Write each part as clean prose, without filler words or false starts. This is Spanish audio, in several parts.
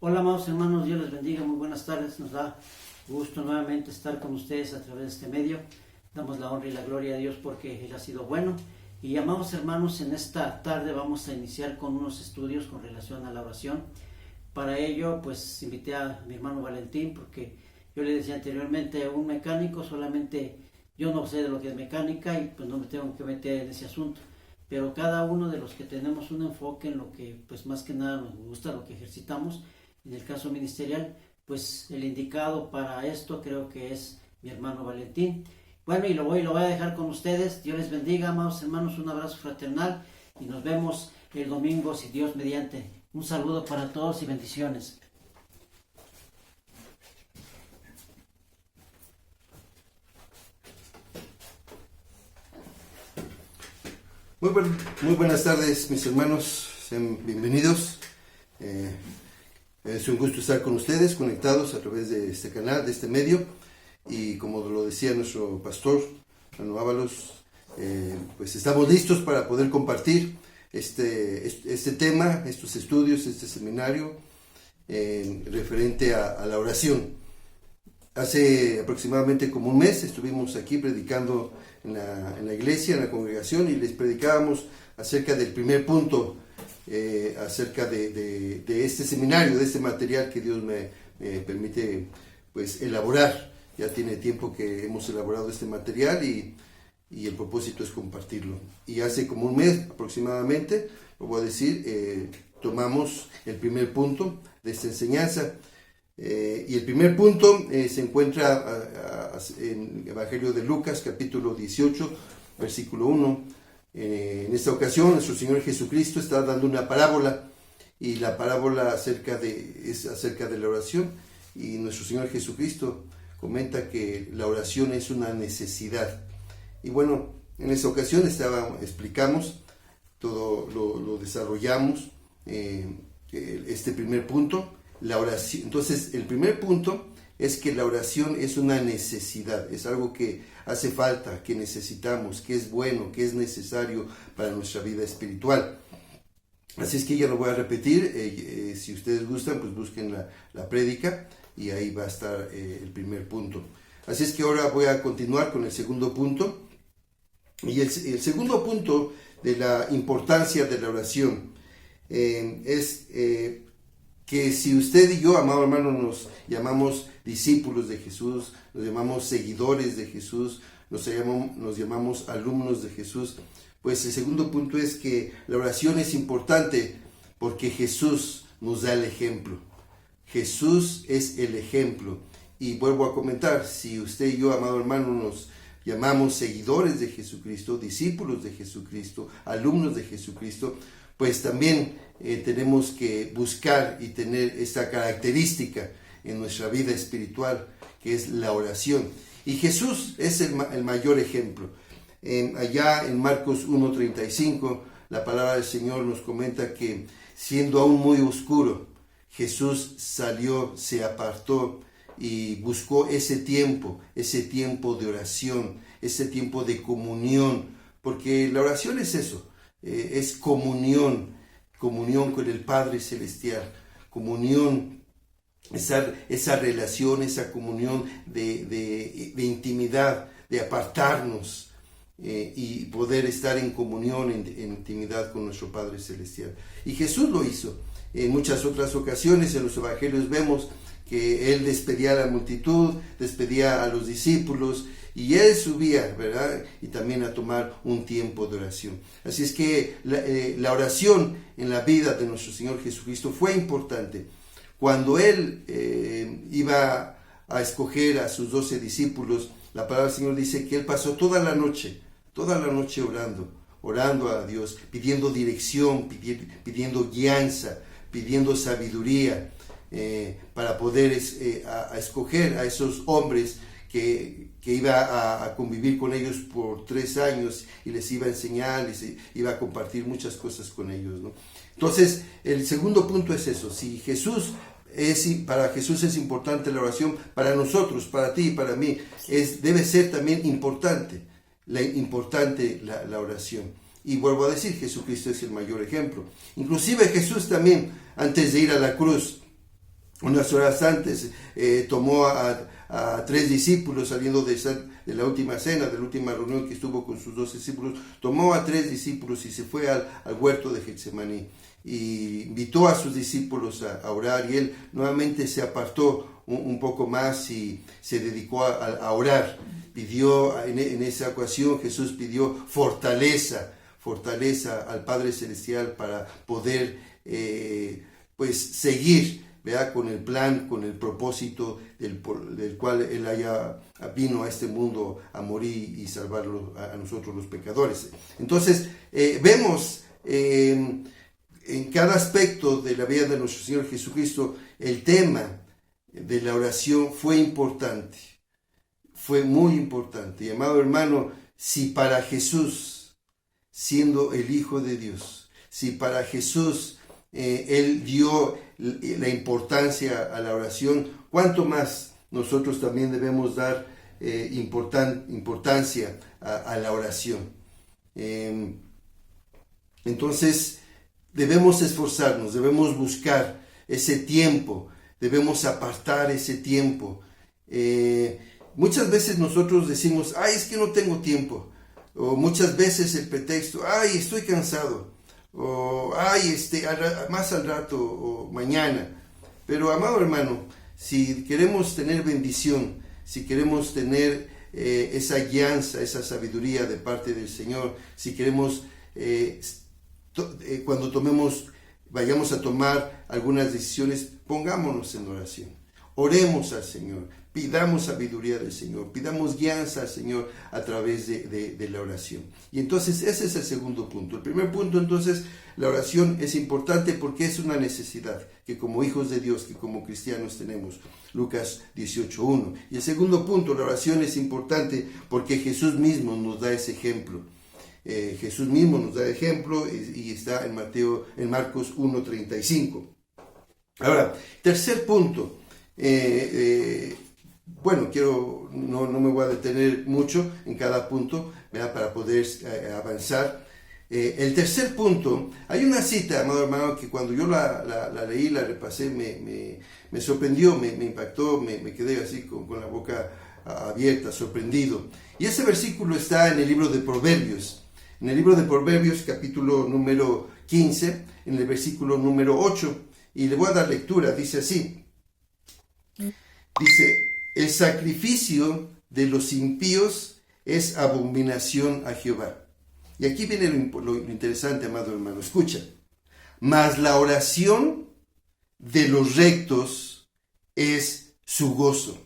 Hola, amados hermanos, Dios les bendiga, muy buenas tardes. Nos da gusto nuevamente estar con ustedes a través de este medio. Damos la honra y la gloria a Dios porque Él ha sido bueno. Y amados hermanos, en esta tarde vamos a iniciar con unos estudios con relación a la oración. Para ello, pues invité a mi hermano Valentín porque yo le decía anteriormente, un mecánico solamente, yo no sé de lo que es mecánica y pues no me tengo que meter en ese asunto. Pero cada uno de los que tenemos un enfoque en lo que pues más que nada nos gusta, lo que ejercitamos, en el caso ministerial, pues el indicado para esto creo que es mi hermano Valentín. Bueno, y lo voy a dejar con ustedes. Dios les bendiga, amados hermanos, un abrazo fraternal y nos vemos el domingo, si Dios mediante. Un saludo para todos y bendiciones. Muy buenas tardes, mis hermanos, sean bienvenidos. Es un gusto estar con ustedes, conectados a través de este canal, de este medio. Y como lo decía nuestro pastor, Rano Ábalos, pues estamos listos para poder compartir este tema, estos estudios, este seminario referente a la oración. Hace aproximadamente como un mes estuvimos aquí predicando en la iglesia, en la congregación, y les predicábamos acerca del primer punto, acerca de este seminario, de este material que Dios me permite pues elaborar. Ya tiene tiempo que hemos elaborado este material y el propósito es compartirlo. Y hace como un mes aproximadamente, lo voy a decir, tomamos el primer punto de esta enseñanza. Y el primer punto se encuentra en el Evangelio de Lucas, capítulo 18, versículo 1. En esta ocasión, nuestro Señor Jesucristo está dando una parábola, y la parábola es acerca de la oración. Y nuestro Señor Jesucristo comenta que la oración es una necesidad. Y bueno, en esta ocasión explicamos, todo lo desarrollamos, este primer punto. La oración. Entonces, el primer punto es que la oración es una necesidad, es algo que hace falta, que necesitamos, que es bueno, que es necesario para nuestra vida espiritual. Así es que ya lo voy a repetir. Si ustedes gustan, pues busquen la prédica y ahí va a estar el primer punto. Así es que ahora voy a continuar con el segundo punto. Y el segundo punto de la importancia de la oración es que si usted y yo, amado hermano, nos llamamos discípulos de Jesús, nos llamamos seguidores de Jesús, nos llamamos alumnos de Jesús, pues el segundo punto es que la oración es importante porque Jesús nos da el ejemplo. Jesús es el ejemplo. Y vuelvo a comentar, si usted y yo, amado hermano, nos llamamos seguidores de Jesucristo, discípulos de Jesucristo, alumnos de Jesucristo, pues también tenemos que buscar y tener esta característica en nuestra vida espiritual, que es la oración. Y Jesús es el mayor ejemplo. Allá en Marcos 1:35, la palabra del Señor nos comenta que siendo aún muy oscuro, Jesús salió, se apartó y buscó ese tiempo de oración, ese tiempo de comunión, porque la oración es eso, es comunión con el Padre Celestial, comunión, esa relación, esa comunión de intimidad, de apartarnos y poder estar en comunión, en intimidad con nuestro Padre Celestial. Y Jesús lo hizo. En muchas otras ocasiones en los evangelios vemos que Él despedía a la multitud, despedía a los discípulos, y Él subía, ¿verdad? Y también a tomar un tiempo de oración. Así es que la oración en la vida de nuestro Señor Jesucristo fue importante. Cuando Él iba a escoger a sus 12 discípulos, la palabra del Señor dice que Él pasó toda la noche orando a Dios, pidiendo dirección, pidiendo guianza, pidiendo sabiduría, para poder escoger a esos hombres que iba a convivir con ellos por 3 años y les iba a enseñar, les iba a compartir muchas cosas con ellos, ¿no? Entonces, el segundo punto es eso. Si para Jesús es importante la oración, para nosotros, para ti y para mí, debe ser también importante la oración. Y vuelvo a decir, Jesucristo es el mayor ejemplo. Inclusive Jesús también, antes de ir a la cruz, Unas horas antes tomó a 3 discípulos saliendo de la última cena, de la última reunión que estuvo con sus 2 discípulos. Tomó a 3 discípulos y se fue al huerto de Getsemaní. Y invitó a sus discípulos a orar, y él nuevamente se apartó un poco más y se dedicó a orar. Pidió en esa ocasión, Jesús pidió fortaleza al Padre Celestial para poder seguir, ¿verdad?, con el plan, con el propósito del cual Él vino a este mundo a morir y salvarlo a nosotros los pecadores. Entonces vemos en cada aspecto de la vida de nuestro Señor Jesucristo, el tema de la oración fue importante, fue muy importante. Y amado hermano, si para Jesús, siendo el Hijo de Dios, si para Jesús Él dio la importancia a la oración, ¿cuánto más nosotros también debemos dar importancia a la oración? Entonces, debemos esforzarnos, debemos buscar ese tiempo, debemos apartar ese tiempo. Muchas veces nosotros decimos, es que no tengo tiempo. O muchas veces el pretexto, estoy cansado. O, más al rato, o mañana. Pero, amado hermano, si queremos tener bendición, si queremos tener esa guianza, esa sabiduría de parte del Señor, si queremos cuando vayamos a tomar algunas decisiones, pongámonos en oración, oremos al Señor, pidamos sabiduría del Señor, pidamos guianza al Señor a través de la oración. Y entonces ese es el segundo punto. El primer punto, entonces, la oración es importante porque es una necesidad que como hijos de Dios, que como cristianos tenemos. Lucas 18:1. Y el segundo punto, la oración es importante porque Jesús mismo nos da ese ejemplo. Jesús mismo nos da ejemplo y está en Marcos 1:35. Ahora, tercer punto. No me voy a detener mucho en cada punto, ¿verdad?, para poder avanzar. El tercer punto, hay una cita, amado hermano, que cuando yo la leí, la repasé, me sorprendió, me impactó, me quedé así con la boca abierta, sorprendido. Y ese versículo está en el libro de Proverbios. En el libro de Proverbios, capítulo número 15, en el versículo número 8, y le voy a dar lectura, dice así. Dice, el sacrificio de los impíos es abominación a Jehová. Y aquí viene lo interesante, amado hermano, escucha. Mas la oración de los rectos es su gozo.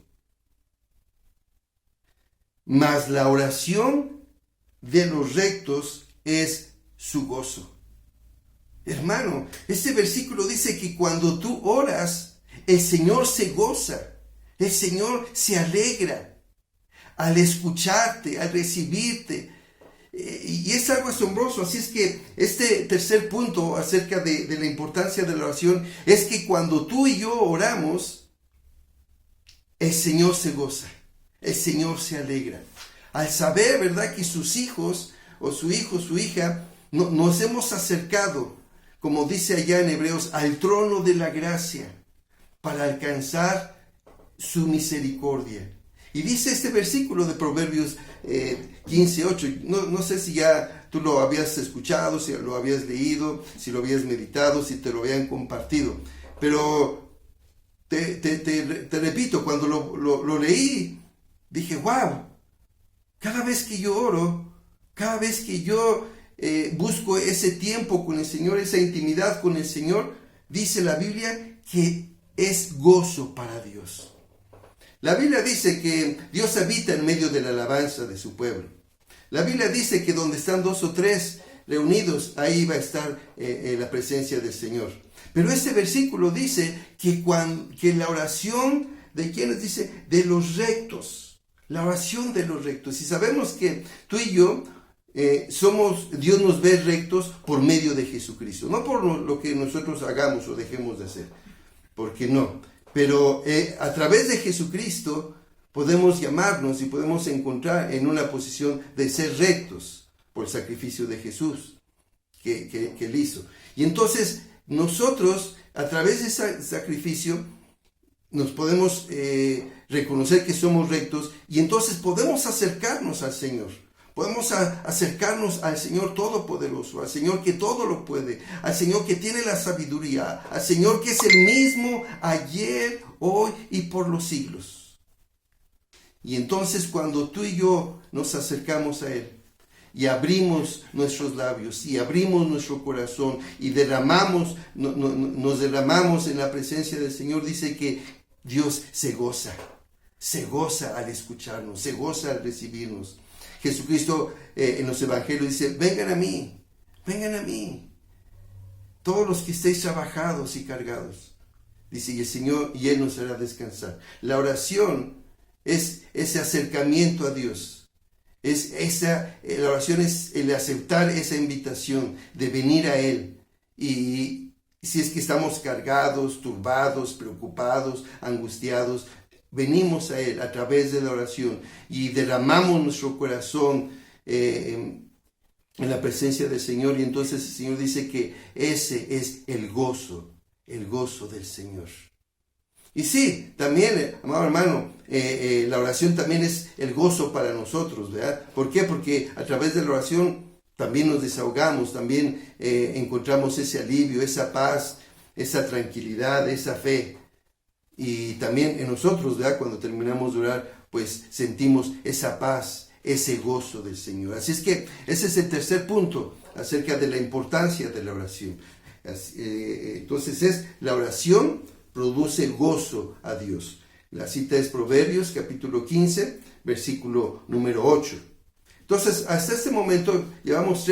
Mas la oración de los rectos es su gozo. Hermano, este versículo dice que cuando tú oras, el Señor se goza, el Señor se alegra al escucharte, al recibirte. Y es algo asombroso. Así es que este tercer punto acerca de la importancia de la oración es que cuando tú y yo oramos, el Señor se goza, el Señor se alegra. Al saber, ¿verdad?, que sus hijos o su hijo, su hija, nos hemos acercado, como dice allá en Hebreos, al trono de la gracia para alcanzar su misericordia. Y dice este versículo de Proverbios 15:8, no sé si ya tú lo habías escuchado, si lo habías leído, si lo habías meditado, si te lo habían compartido, pero te repito, cuando lo leí, dije, wow, cada vez que yo oro, cada vez que yo busco ese tiempo con el Señor, esa intimidad con el Señor, dice la Biblia que es gozo para Dios. La Biblia dice que Dios habita en medio de la alabanza de su pueblo. La Biblia dice que donde están 2 o 3 reunidos, ahí va a estar la presencia del Señor. Pero este versículo dice que la oración de quienes dice de los rectos, la oración de los rectos. Y sabemos que tú y yo Dios nos ve rectos por medio de Jesucristo, no por lo que nosotros hagamos o dejemos de hacer, porque no. Pero a través de Jesucristo podemos llamarnos y podemos encontrar en una posición de ser rectos por el sacrificio de Jesús que Él hizo. Y entonces nosotros, a través de ese sacrificio, nos podemos reconocer que somos rectos y entonces podemos acercarnos al Señor. Podemos acercarnos al Señor Todopoderoso, al Señor que todo lo puede, al Señor que tiene la sabiduría, al Señor que es el mismo ayer, hoy y por los siglos. Y entonces cuando tú y yo nos acercamos a Él y abrimos nuestros labios y abrimos nuestro corazón y nos derramamos en la presencia del Señor, dice que Dios se goza al escucharnos, se goza al recibirnos. Jesucristo en los evangelios dice, vengan a mí, todos los que estéis trabajados y cargados. Dice, y el Señor, y Él nos hará descansar. La oración es ese acercamiento a Dios. La oración es el aceptar esa invitación de venir a Él. Y si es que estamos cargados, turbados, preocupados, angustiados, venimos a Él a través de la oración y derramamos nuestro corazón en la presencia del Señor. Y entonces el Señor dice que ese es el gozo del Señor. Y sí, también, amado hermano, la oración también es el gozo para nosotros, ¿verdad? ¿Por qué? Porque a través de la oración también nos desahogamos, también encontramos ese alivio, esa paz, esa tranquilidad, esa fe. Y también en nosotros, ¿verdad? Cuando terminamos de orar, pues sentimos esa paz, ese gozo del Señor. Así es que ese es el tercer punto acerca de la importancia de la oración. Entonces la oración produce gozo a Dios. La cita es Proverbios capítulo 15, versículo número 8. Entonces, hasta este momento llevamos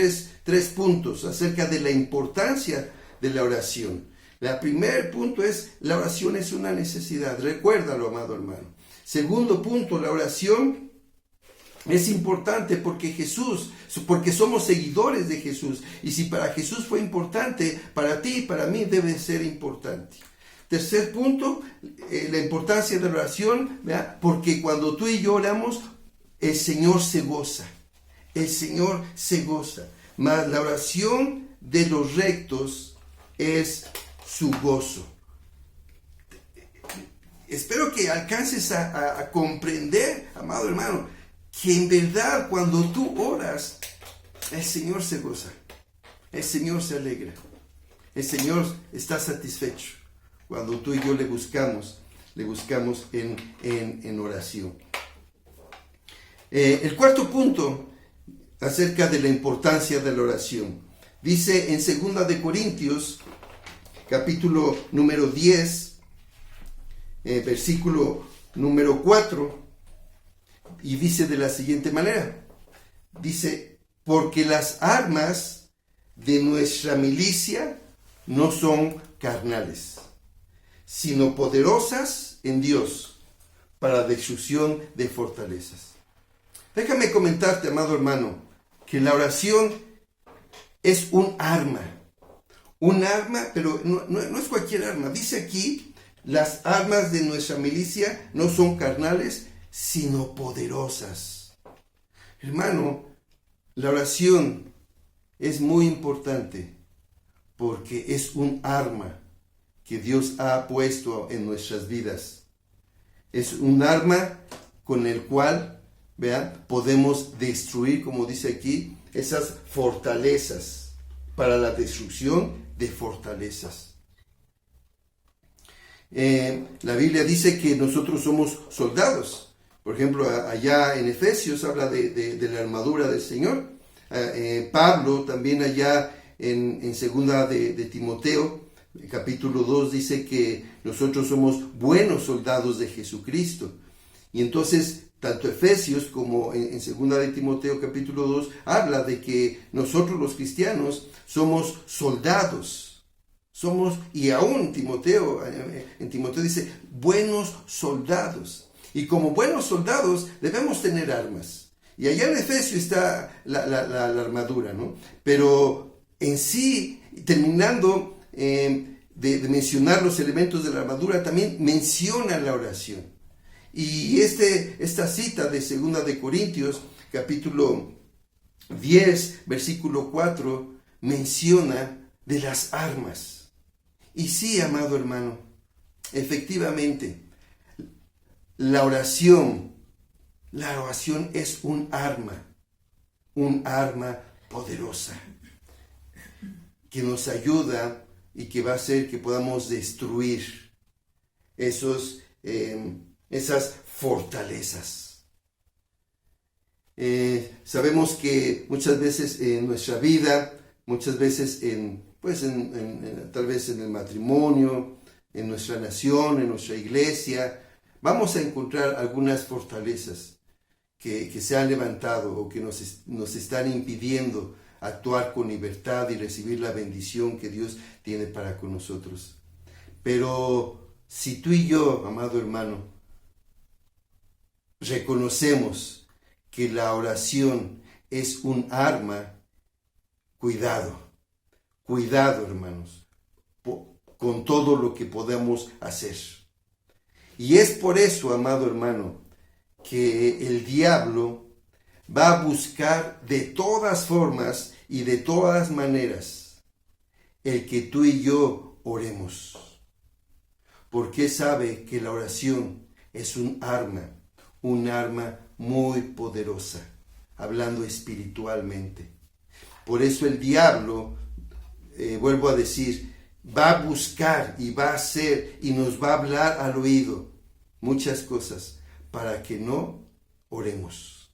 tres puntos acerca de la importancia de la oración. El primer punto es, la oración es una necesidad. Recuérdalo, amado hermano. Segundo punto, la oración es importante porque somos seguidores de Jesús. Y si para Jesús fue importante, para ti y para mí debe ser importante. Tercer punto, la importancia de la oración, ¿verdad? Porque cuando tú y yo oramos, el Señor se goza. El Señor se goza. Mas la oración de los rectos es su gozo. Espero que alcances a comprender, amado hermano, que en verdad cuando tú oras, el Señor se goza, el Señor se alegra, el Señor está satisfecho cuando tú y yo le buscamos en oración. El cuarto punto acerca de la importancia de la oración, dice en 2 de Corintios capítulo número 10, versículo número 4, y dice de la siguiente manera, dice, porque las armas de nuestra milicia no son carnales, sino poderosas en Dios para destrucción de fortalezas. Déjame comentarte, amado hermano, que la oración es un arma, pero no es cualquier arma. Dice aquí, las armas de nuestra milicia no son carnales, sino poderosas. Hermano, la oración es muy importante porque es un arma que Dios ha puesto en nuestras vidas. Es un arma con el cual, podemos destruir, como dice aquí, esas fortalezas, para la destrucción de fortalezas. La Biblia dice que nosotros somos soldados. Por ejemplo, allá en Efesios habla de la armadura del Señor. Pablo también allá en segunda de Timoteo, capítulo 2, dice que nosotros somos buenos soldados de Jesucristo. Y entonces, tanto Efesios como en segunda de Timoteo, capítulo 2, habla de que nosotros los cristianos somos soldados. Y aún en Timoteo dice, buenos soldados. Y como buenos soldados debemos tener armas. Y allá en Efesios está la armadura, ¿no? Pero en sí, terminando de mencionar los elementos de la armadura, también menciona la oración. Y esta cita de 2 de Corintios, capítulo 10, versículo 4, menciona de las armas. Y sí, amado hermano, efectivamente, la oración es un arma poderosa que nos ayuda y que va a hacer que podamos destruir esas fortalezas. Sabemos que muchas veces en nuestra vida, muchas veces tal vez en el matrimonio, en nuestra nación, en nuestra iglesia, vamos a encontrar algunas fortalezas que se han levantado o que nos están impidiendo actuar con libertad y recibir la bendición que Dios tiene para con nosotros. Pero si tú y yo, amado hermano, reconocemos que la oración es un arma, cuidado, hermanos, con todo lo que podemos hacer. Y es por eso, amado hermano, que el diablo va a buscar de todas formas y de todas maneras el que tú y yo oremos. Porque sabe que la oración es un arma muy poderosa, hablando espiritualmente. Por eso el diablo, vuelvo a decir, va a buscar y va a hacer y nos va a hablar al oído muchas cosas para que no oremos.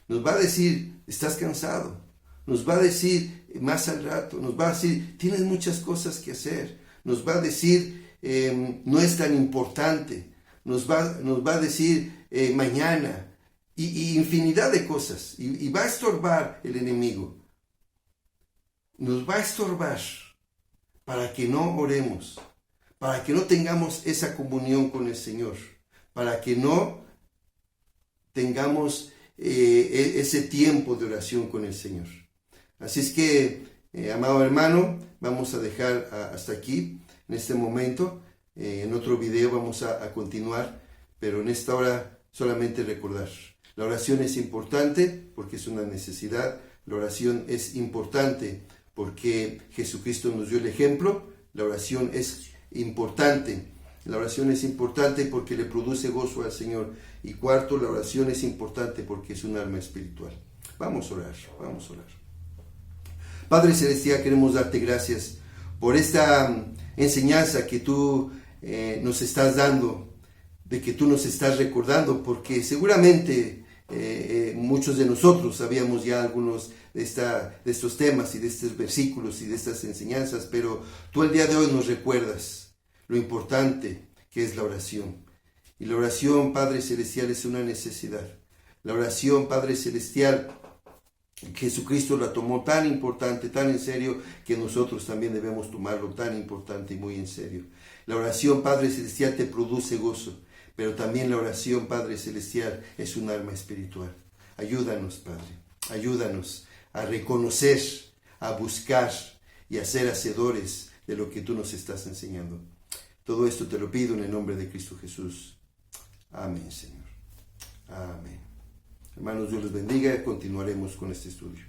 Nos va a decir, estás cansado. Nos va a decir más al rato, nos va a decir, tienes muchas cosas que hacer. Nos va a decir, no es tan importante. Nos va a decir mañana. Y infinidad de cosas. Y va a estorbar el enemigo. Nos va a estorbar para que no oremos, para que no tengamos esa comunión con el Señor, para que no tengamos ese tiempo de oración con el Señor. Así es que, amado hermano, vamos a dejar hasta aquí en este momento. En otro video vamos a continuar, pero en esta hora solamente recordar. La oración es importante porque es una necesidad. La oración es importante porque Jesucristo nos dio el ejemplo. La oración es importante. La oración es importante porque le produce gozo al Señor. Y cuarto, la oración es importante porque es un arma espiritual. Vamos a orar. Padre Celestial, queremos darte gracias por esta enseñanza que tú nos estás dando, de que tú nos estás recordando, porque seguramente muchos de nosotros sabíamos ya algunos de estos temas y de estos versículos y de estas enseñanzas, pero tú el día de hoy nos recuerdas lo importante que es la oración. Y la oración, Padre Celestial, es una necesidad. La oración, Padre Celestial, Jesucristo la tomó tan importante, tan en serio, que nosotros también debemos tomarlo tan importante y muy en serio. La oración, Padre Celestial, te produce gozo, pero también la oración, Padre Celestial, es un arma espiritual. Ayúdanos, Padre, ayúdanos a reconocer, a buscar y a ser hacedores de lo que tú nos estás enseñando. Todo esto te lo pido en el nombre de Cristo Jesús. Amén, Señor. Amén. Hermanos, Dios los bendiga. Continuaremos con este estudio.